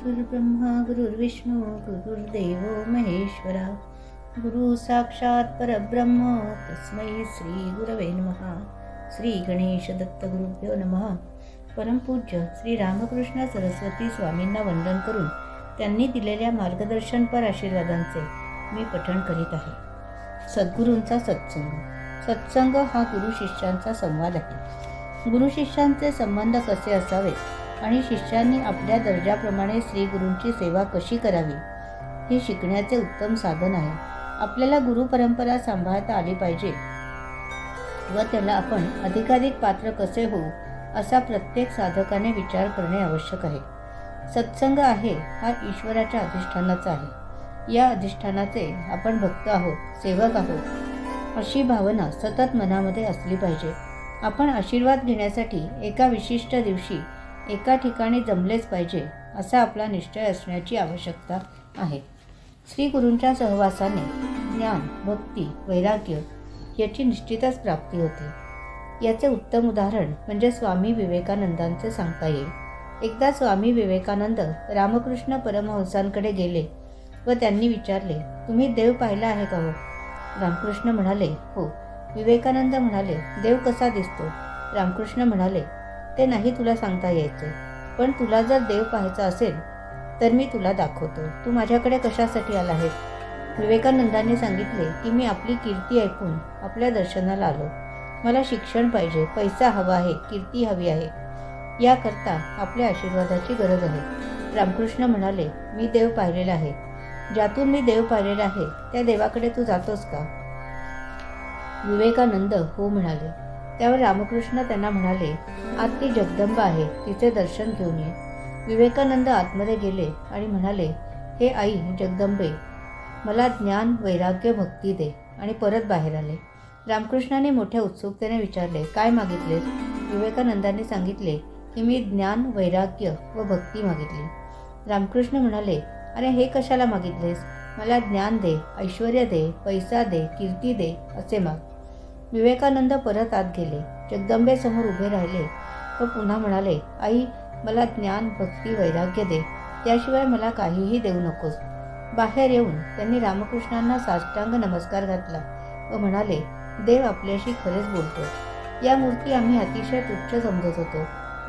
गुरुर्ब्रह्मा गुरुर्विष्णू गुरुर्देवो महेश्वरा गुरु साक्षात परब्रह्म तस्मै श्री गुरवे नमः. श्री गणेश दत्त गुरुभ्यो नमः. परमपूज्य श्री रामकृष्ण सरस्वती स्वामींना वंदन करून त्यांनी दिलेल्या मार्गदर्शनपर आशीर्वादांचे मी पठण करीत आहे. सद्गुरूंचा सत्संग. सत्संग हा गुरु शिष्यांचा संवाद आहे. गुरु शिष्यांचे संबंध कसे असावेत आणि शिष्यांनी आपल्या दर्जाप्रमाणे श्री गुरूंची सेवा कशी करावी हे शिकण्याचे उत्तम साधन आहे. आपल्याला गुरु परंपरा सांभाळता आली पाहिजे व त्याला आपण अधिकाधिक पात्र कसे होऊ असा प्रत्येक साधकाने विचार करणे आवश्यक आहे. सत्संग आहे हा ईश्वराच्या अधिष्ठानाचा आहे. या अधिष्ठानाचे आपण भक्त आहोत, सेवक आहोत अशी भावना सतत मनामध्ये असली पाहिजे. आपण आशीर्वाद घेण्यासाठी एका विशिष्ट दिवशी एका ठिकाणी जमलेच पाहिजे असा आपला निश्चय असण्याची आवश्यकता आहे. श्री गुरूंच्या सहवासाने ज्ञान, भक्ती, वैराग्य याची निश्चितच प्राप्ती होते. याचे उत्तम उदाहरण म्हणजे स्वामी विवेकानंदांचे सांगता येईल. एकदा स्वामी विवेकानंद रामकृष्ण परमहंसांकडे गेले व त्यांनी विचारले, तुम्ही देव पाहिला आहे का हो? रामकृष्ण म्हणाले, हो. विवेकानंद म्हणाले, देव कसा दिसतो? रामकृष्ण म्हणाले, ते नाही तुला सांगता यायचे, पण तुला जर देव पाहायचा असेल तर मी तुला दाखवतो. तू माझ्याकडे कशासाठी आला आहेस? विवेकानंदांनी सांगितले की मी आपली कीर्ती ऐकून आपल्या दर्शनाला आलो. मला शिक्षण पाहिजे, पैसा हवा आहे, कीर्ती हवी आहे. याकरता आपल्या आशीर्वादाची गरज आहे. रामकृष्ण म्हणाले, मी देव पाहिलेला आहे. ज्यातून मी देव पाहिलेला आहे त्या देवाकडे तू जातोस का? विवेकानंद हो म्हणाले. त्यावर रामकृष्ण त्यांना म्हणाले, आत ती जगदंबा आहे, तिचे दर्शन घेऊन ये. विवेकानंद आतमध्ये गेले आणि म्हणाले, हे आई जगदंबे, मला ज्ञान, वैराग्य, भक्ती दे, आणि परत बाहेर आले. रामकृष्णाने मोठ्या उत्सुकतेने विचारले, काय मागितलेस? विवेकानंदांनी सांगितले की मी ज्ञान, वैराग्य व भक्ती मागितली. रामकृष्ण म्हणाले, अरे हे कशाला मागितलेस? मला ज्ञान दे, ऐश्वर्य दे, पैसा दे, कीर्ती दे असे माग. विवेकानंद परत आत गेले, जगदंबेसमोर उभे राहिले व पुन्हा म्हणाले, आई मला ज्ञान, भक्ती, वैराग्य दे, त्याशिवाय मला काहीही देऊ नकोस. बाहेर येऊन त्यांनी रामकृष्णांना साष्टांग नमस्कार घातला व म्हणाले, देव आपल्याशी खरेच बोलतो. या मूर्ती आम्ही अतिशय तुच्छ समजत होतो.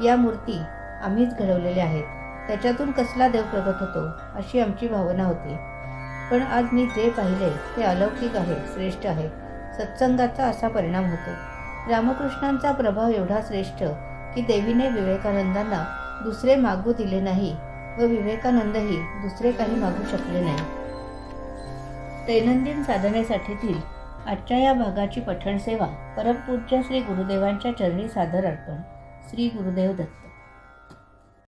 या मूर्ती आम्हीच घडवलेल्या आहेत. त्याच्यातून कसला देव प्रगट होतो अशी आमची भावना होती. पण आज मी जे पाहिले ते अलौकिक आहे, श्रेष्ठ आहे. सत्संगाचा असा परिणाम होतो. रामकृष्णांचा प्रभाव एवढा श्रेष्ठ की देवीने विवेकानंदांना दुसरे मागू दिले नाही व विवेकानंदही दुसरे काही मागू शकले नाही. दैनंदिन साधनेसाठीतील आजच्या या भागाची पठण सेवा परमपूज्य श्री गुरुदेवांच्या चरणी सादर अर्पण. श्री गुरुदेव दत्त.